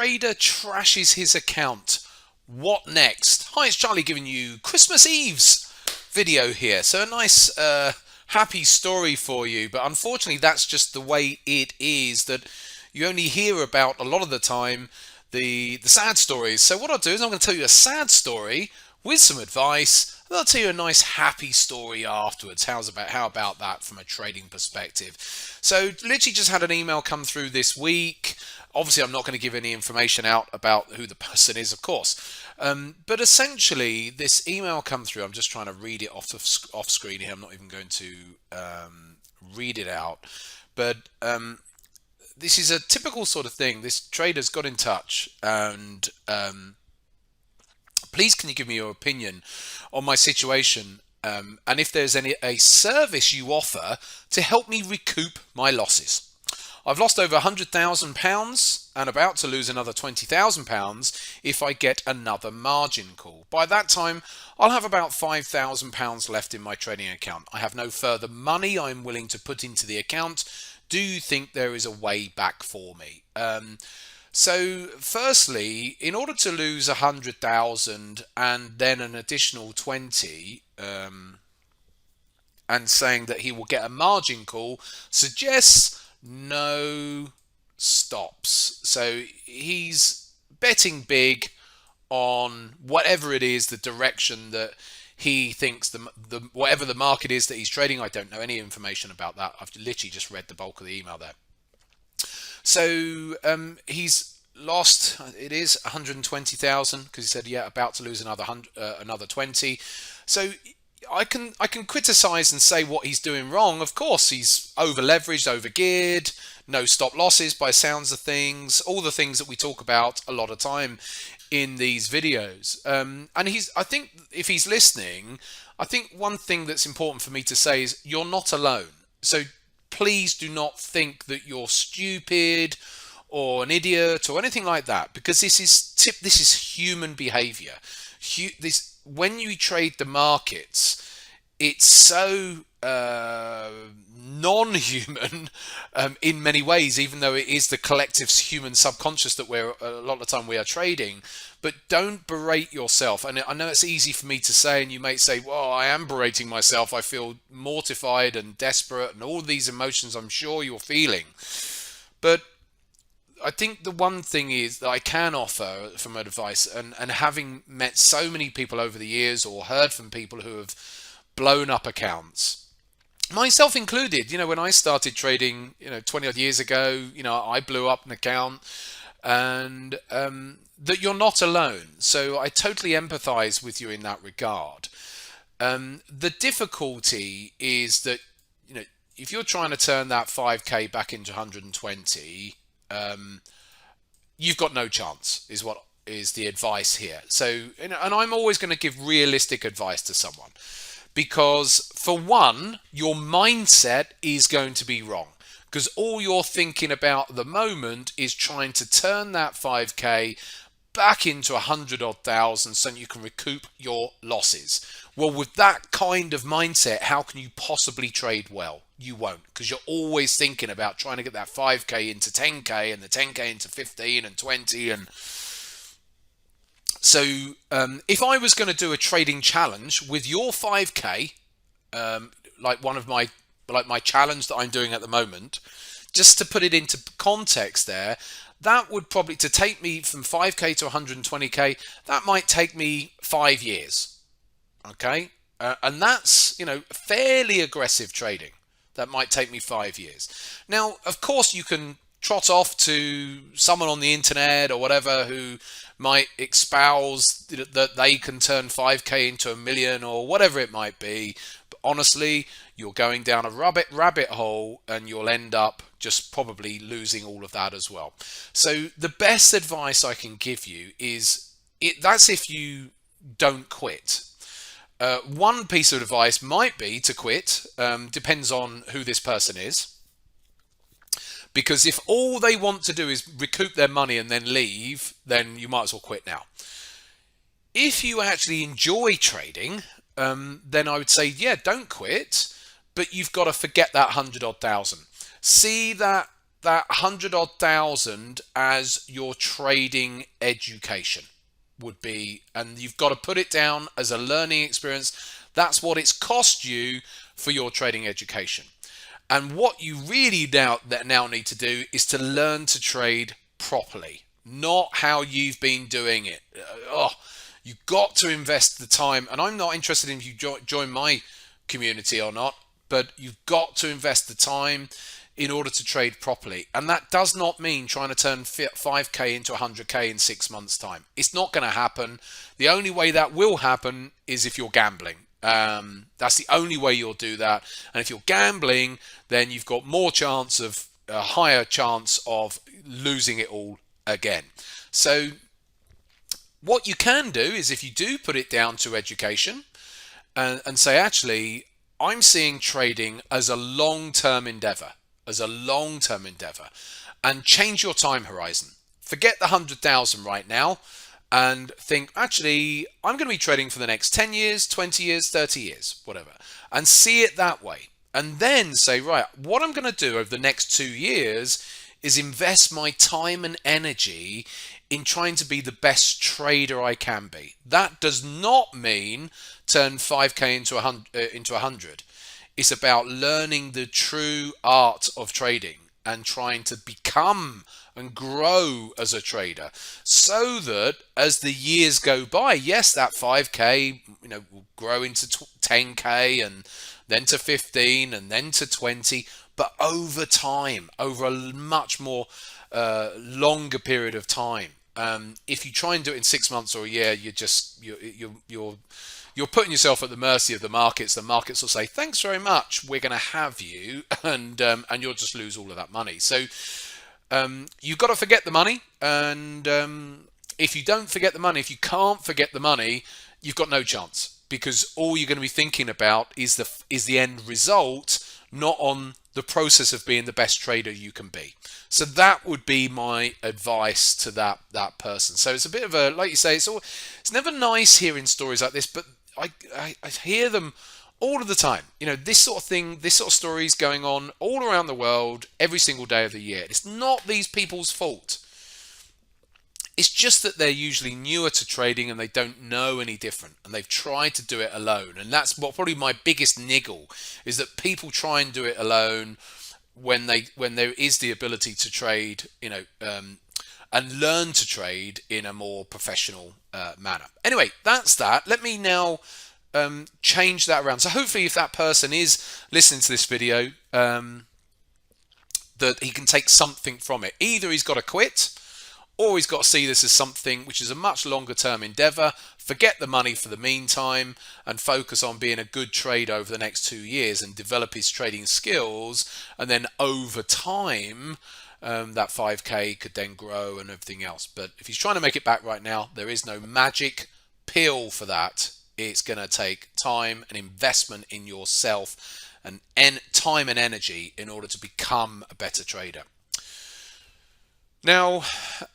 trader trashes his account. What next? Hi, it's Charlie giving you Christmas Eve's video here. So a nice happy story for you, but unfortunately that's just the way it is, that you only hear about a lot of the time the sad stories. So what I'll do is I'm going to tell you a sad story with some advice, and I'll tell you a nice happy story afterwards. How about that from a trading perspective? So literally just had an email come through this week. Obviously I'm not going to give any information out about who the person is, of course. But essentially this email come through. I'm just trying to read it off screen here. I'm not even going to read it out. But this is a typical sort of thing. This trader's got in touch and please can you give me your opinion on my situation, and if there's a service you offer to help me recoup my losses. I've lost over £100,000 and about to lose another £20,000 if I get another margin call. By that time, I'll have about £5,000 left in my trading account. I have no further money I'm willing to put into the account. Do you think there is a way back for me? So firstly, in order to lose 100,000 and then an additional 20, and saying that he will get a margin call suggests no stops. So he's betting big on whatever it is, the direction that he thinks the whatever the market is that he's trading. I don't know any information about that. I've literally just read the bulk of the email there. So he's lost, it is 120,000 because he said, yeah, about to lose another 20. So I can criticize and say what he's doing wrong. Of course, he's over leveraged, over geared, no stop losses by sounds of things, all the things that we talk about a lot of time in these videos. And I think if he's listening, I think one thing that's important for me to say is you're not alone. So please do not think that you're stupid or an idiot or anything like that, because this is human behavior. When you trade the markets, it's so non-human in many ways, even though it is the collective human subconscious that a lot of the time we are trading. But don't berate yourself. And I know it's easy for me to say, and you may say, well, I am berating myself. I feel mortified and desperate and all these emotions I'm sure you're feeling. But I think the one thing is that I can offer from advice, and having met so many people over the years or heard from people who have blown up accounts, myself included, when I started trading, 20 odd years ago, I blew up an account, and that you're not alone. So I totally empathize with you in that regard. The difficulty is that, if you're trying to turn that 5k back into 120, you've got no chance, is what is the advice here. So, and I'm always going to give realistic advice to someone, because for one, your mindset is going to be wrong, because all you're thinking about at the moment is trying to turn that 5k back into 100 odd thousand so you can recoup your losses. Well, with that kind of mindset, how can you possibly trade well? You won't, because you're always thinking about trying to get that 5k into 10k and the 10k into 15 and 20. And so if I was going to do a trading challenge with your 5k, like my challenge that I'm doing at the moment, just to put it into context there, that would probably, to take me from 5k to 120k, that might take me 5 years. Okay, and that's fairly aggressive trading. That might take me 5 years. Now, of course, you can trot off to someone on the internet or whatever who might espouse that they can turn 5k into a million or whatever it might be. But honestly, you're going down a rabbit hole, and you'll end up just probably losing all of that as well. So the best advice I can give you is that's if you don't quit. One piece of advice might be to quit, depends on who this person is. Because if all they want to do is recoup their money and then leave, then you might as well quit now. If you actually enjoy trading, then I would say, yeah, don't quit, but you've got to forget that 100 odd thousand. See that that 100 odd thousand as your trading education would be, and you've got to put it down as a learning experience. That's what it's cost you for your trading education. And what you really now need to do is to learn to trade properly, not how you've been doing it. You've got to invest the time, and I'm not interested in if you join my community or not, but you've got to invest the time in order to trade properly. And that does not mean trying to turn 5k into 100k in 6 months time. It's not going to happen. The only way that will happen is if you're gambling. That's the only way you'll do that. And if you're gambling, then you've got a higher chance of losing it all again. So what you can do is, if you do put it down to education and say, actually, I'm seeing trading as a long-term endeavor, and change your time horizon. Forget the 100,000 right now and think, actually, I'm going to be trading for the next 10 years, 20 years, 30 years, whatever, and see it that way. And then say, right, what I'm going to do over the next 2 years is invest my time and energy in trying to be the best trader I can be. That does not mean turn 5k into 100. It's about learning the true art of trading and trying to become and grow as a trader, so that as the years go by, yes, that 5k will grow into 10k, and then to 15, and then to 20, but over time, over a much more longer period of time. If you try and do it in 6 months or a year, you're putting yourself at the mercy of the markets. The markets will say, thanks very much, we're going to have you, and you'll just lose all of that money. So you've got to forget the money, and if you don't forget the money, if you can't forget the money, you've got no chance, because all you're going to be thinking about is the end result, not on the process of being the best trader you can be. So that would be my advice to that person. So it's a bit of a, like you say, it's never nice hearing stories like this, but I hear them all of the time. This sort of thing, this sort of stories going on all around the world every single day of the year. It's not these people's fault. It's just that they're usually newer to trading and they don't know any different, and they've tried to do it alone. And that's what probably my biggest niggle is, that people try and do it alone when there is the ability to trade, and learn to trade in a more professional manner. Anyway, that's that. Let me now change that around. So hopefully, if that person is listening to this video, that he can take something from it. Either he's got to quit, or he's got to see this as something which is a much longer term endeavor, forget the money for the meantime, and focus on being a good trader over the next 2 years and develop his trading skills. And then over time, that 5k could then grow and everything else. But if he's trying to make it back right now, there is no magic pill for that. It's going to take time and investment in yourself, and time and energy in order to become a better trader. Now,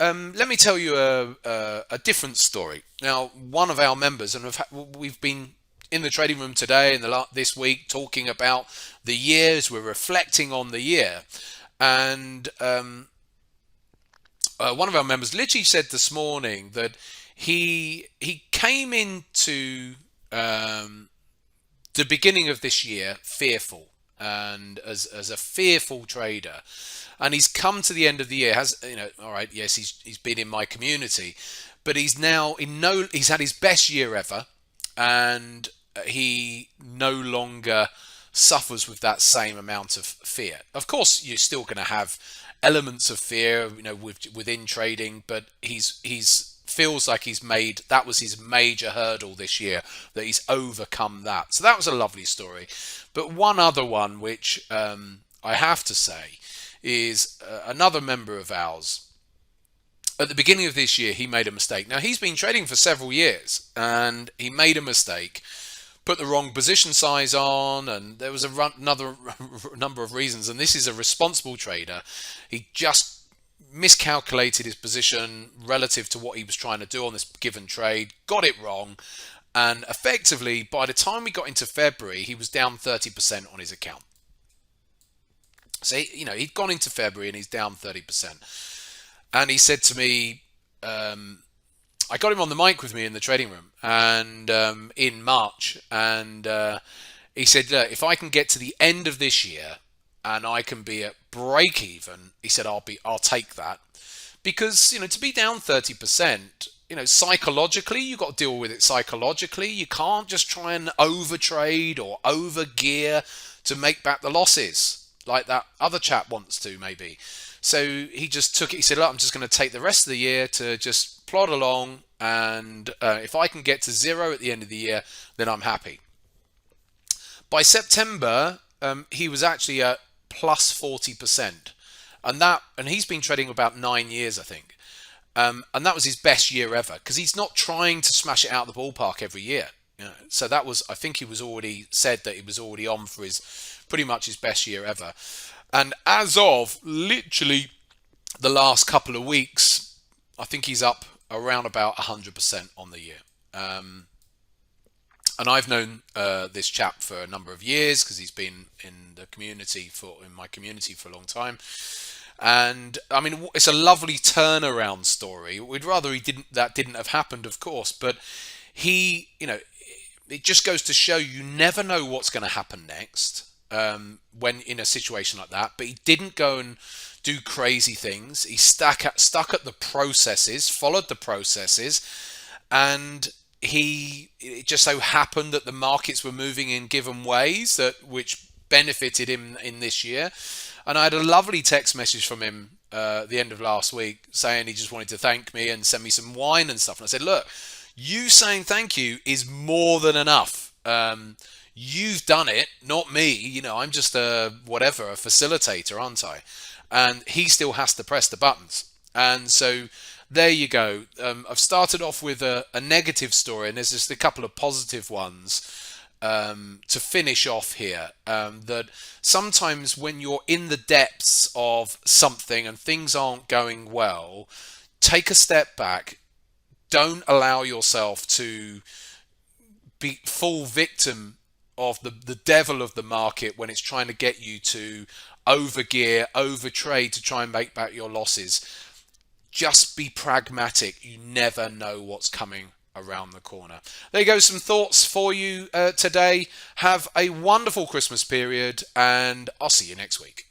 let me tell you a different story. Now, one of our members, and we've been in the trading room today and this week talking about the years, we're reflecting on the year. And one of our members literally said this morning that he came into the beginning of this year fearful, and as a fearful trader. And he's come to the end of the year, all right, yes, he's been in my community, but he's had his best year ever, and he no longer suffers with that same amount of fear. Of course, you're still going to have elements of fear, within trading, but he's feels like that was his major hurdle this year, that he's overcome that. So that was a lovely story. But one other one, which I have to say, is another member of ours. At the beginning of this year, he made a mistake. Now, he's been trading for several years, and he made a mistake, put the wrong position size on, and there was another number of reasons. And this is a responsible trader. He just miscalculated his position relative to what he was trying to do on this given trade, got it wrong, and effectively, by the time we got into February, he was down 30% on his account. So, he'd gone into February and he's down 30%. And he said to me, I got him on the mic with me in the trading room and in March. And he said, look, if I can get to the end of this year and I can be at break even, he said, I'll take that. Because, to be down 30%, psychologically, you've got to deal with it psychologically. You can't just try and overtrade or overgear to make back the losses like that other chap wants to, maybe. So he just took it. He said, look, I'm just going to take the rest of the year to just plod along. And if I can get to zero at the end of the year, then I'm happy. By September, he was actually at plus 40%. And he's been trading about 9 years, I think. And that was his best year ever because he's not trying to smash it out of the ballpark every year. So that was, I think he was already said that he was already on for pretty much his best year ever. And as of literally the last couple of weeks, I think he's up around about 100% on the year. And I've known this chap for a number of years because he's been in my community for a long time. And I mean, it's a lovely turnaround story. We'd rather that didn't have happened, of course, but it just goes to show you never know what's going to happen next when in a situation like that. But he didn't go and do crazy things. He stuck at the processes, followed the processes, and it just so happened that the markets were moving in given ways which benefited him in this year. And I had a lovely text message from him at the end of last week saying he just wanted to thank me and send me some wine and stuff. And I said, look, you saying thank you is more than enough. You've done it, not me. I'm just a facilitator, aren't I? And he still has to press the buttons. And so there you go. I've started off with a negative story, and there's just a couple of positive ones to finish off here. That sometimes when you're in the depths of something and things aren't going well, take a step back. Don't allow yourself to be full victim of the devil of the market when it's trying to get you to overgear, overtrade to try and make back your losses. Just be pragmatic. You never know what's coming around the corner. There you go, some thoughts for you today. Have a wonderful Christmas period, and I'll see you next week.